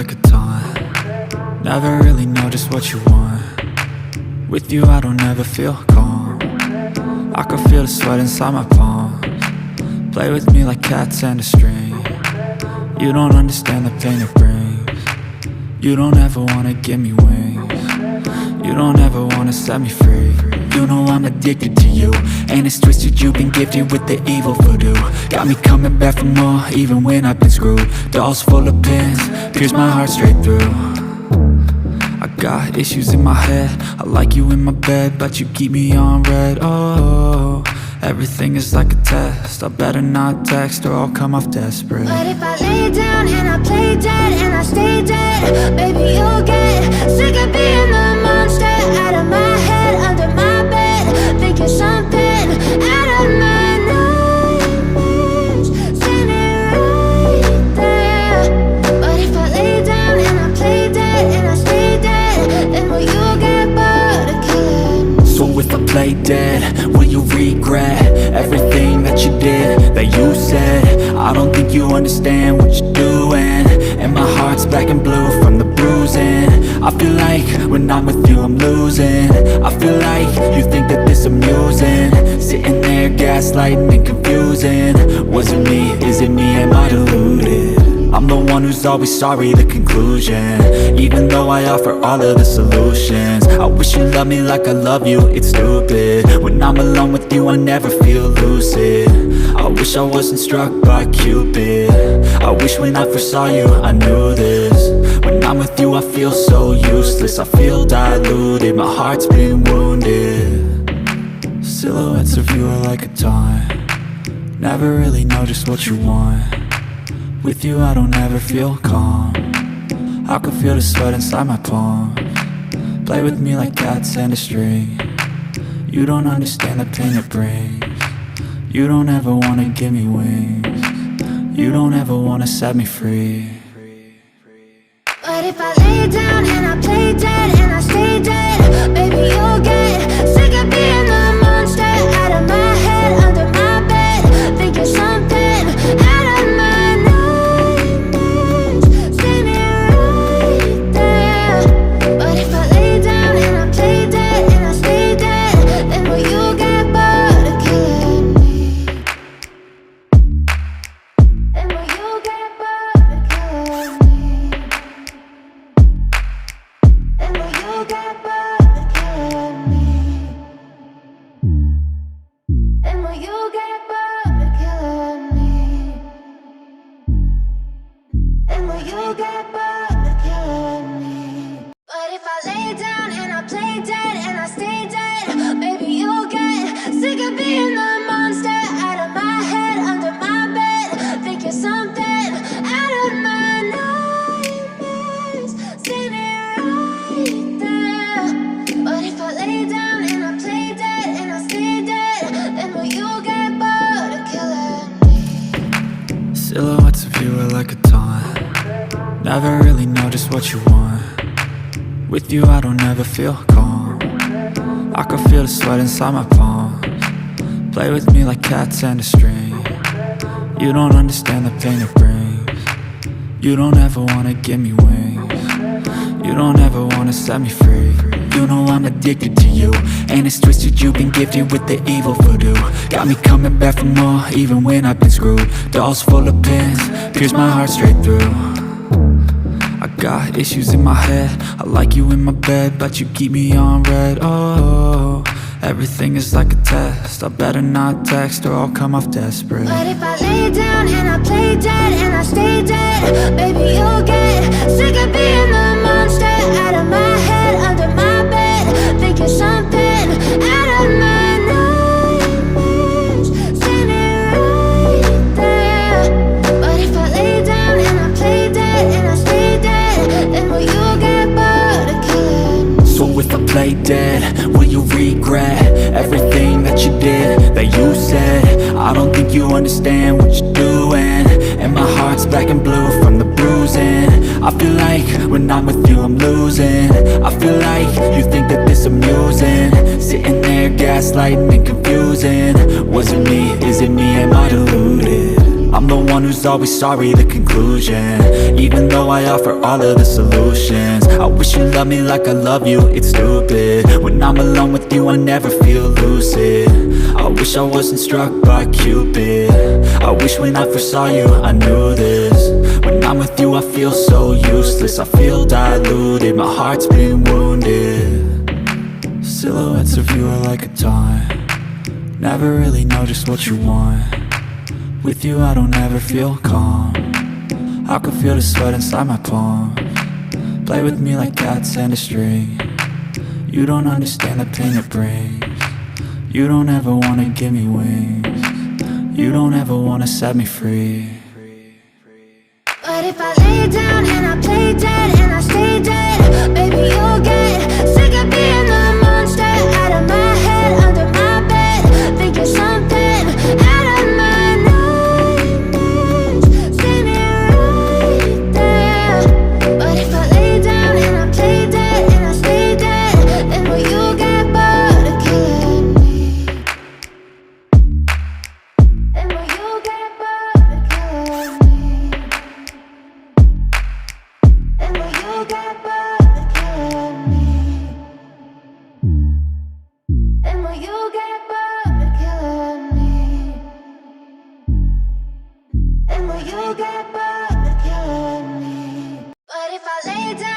like a taunt. Never really know just what you want. With you I don't ever feel calm. I can feel the sweat inside my palms. Play with me like cats and a string. You don't understand the pain it brings. You don't ever wanna give me wings. You don't ever wanna set me free. You know I'm addicted to you, and it's twisted, you've been gifted with the evil voodoo. Got me coming back for more, even when I've been screwed. Dolls full of pins, pierce my heart straight through. I got issues in my head, I like you in my bed, but you keep me on red. Oh, everything is like a test, I better not text or I'll come off desperate. But if I lay down and I play dead and I stay dead, baby you'll get sick of being the monster out of my head, under my bed, thinking something out of my nightmares, standing right there. But if I lay down and I play dead and I stay dead, then will you get bored of killing me? So if I play dead, will you regret everything that you did, that you said? I don't think you understand what you're doing, and my heart's black and blue from the bruising. I feel like when I'm with you I'm losing. I feel like you think that this amusing, sitting there gaslighting and confusing. Was it me? Is it me? Am I deluded? I'm the one who's always sorry, the conclusion, even though I offer all of the solutions. I wish you loved me like I love you, it's stupid. When I'm alone with you I never feel lucid. I wish I wasn't struck by Cupid. I wish when I first saw you I knew this. When I'm with you I feel so useless, I feel diluted, my heart's been wounded. Silhouettes of you are like a taunt. Never really know just what you want. With you I don't ever feel calm. I can feel the sweat inside my palms. Play with me like cats and a string. You don't understand the pain it brings. You don't ever wanna give me wings. You don't ever wanna set me free. But if I lay down and I play dead and I stay dead, baby you'll get sick of being the monster out of my head, under my bed, thinking something out of my nightmares, standing right there. But if I lay down and I play dead and I stay dead, then will you get bored of killing me? Then will you get bored of killing me? Then will you get bored of killing me? Then will you get bored of killing me? Then will you get bored of killing me? But if I lay down and I play dead and I stay dead, baby you'll get sick of being the monster out of my head, under my bed, thinking something out of my nightmares, standing right there. But if I lay down and I play dead and I stay dead, then will you get bored of killing me? Silhouettes of you are like a taunt. Never really know just what you want. With you I don't ever feel calm. I can feel the sweat inside my palms. Play with me like cats and a string. You don't understand the pain it brings. You don't ever wanna give me wings. You don't ever wanna set me free. You know I'm addicted to you, and it's twisted, you've been gifted with the evil voodoo. Got me coming back for more, even when I've been screwed. Dolls full of pins, pierce my heart straight through. I got issues in my head, I like you in my bed, but you keep me on red. Oh, everything is like a test, I better not text or I'll come off desperate. But if I lay down and I play dead and I stay dead, baby you'll get sick of being the monster out of my head, under my bed, thinking something out of my nightmares, standing right there. But if I lay down and I play dead and I stay dead, then will you get bored of killing me? So if I play dead, will you regret everything that you did, that you said? I don't think you understand what you're doing, and my heart's black and blue from the bruising. I feel like when I'm with you I'm losing. I feel like you think that this amusing, sitting there gaslighting and confusing. Was it me? Is it me? Am I deluded? I'm the one who's always sorry, the conclusion. Even though I offer all of the solutions, I wish you loved me like I love you, it's stupid. When I'm alone with you, I never feel lucid. I wish I wasn't struck by Cupid. I wish when I first saw you, I knew this. When I'm with you, I feel so useless. I feel diluted, my heart's been wounded. Silhouettes of you are like a taunt. Never really know just what you want. With you I don't ever feel calm. I can feel the sweat inside my palms. Play with me like cats and a string. You don't understand the pain it brings. You don't ever wanna give me wings. You don't ever wanna set me free. But if I lay down and I play dead and I stay dead, baby you'll get sick of being the monster out of my head, under my bed, thinking something out of my nightmares. See me right there. But if I lay down and I play dead and I stay dead, then will you get bored of killing me? Then will you get bored of killing me? And will you get bored of killing me? And will you get bored of killing me? And will you get bored of killing me? But if I lay down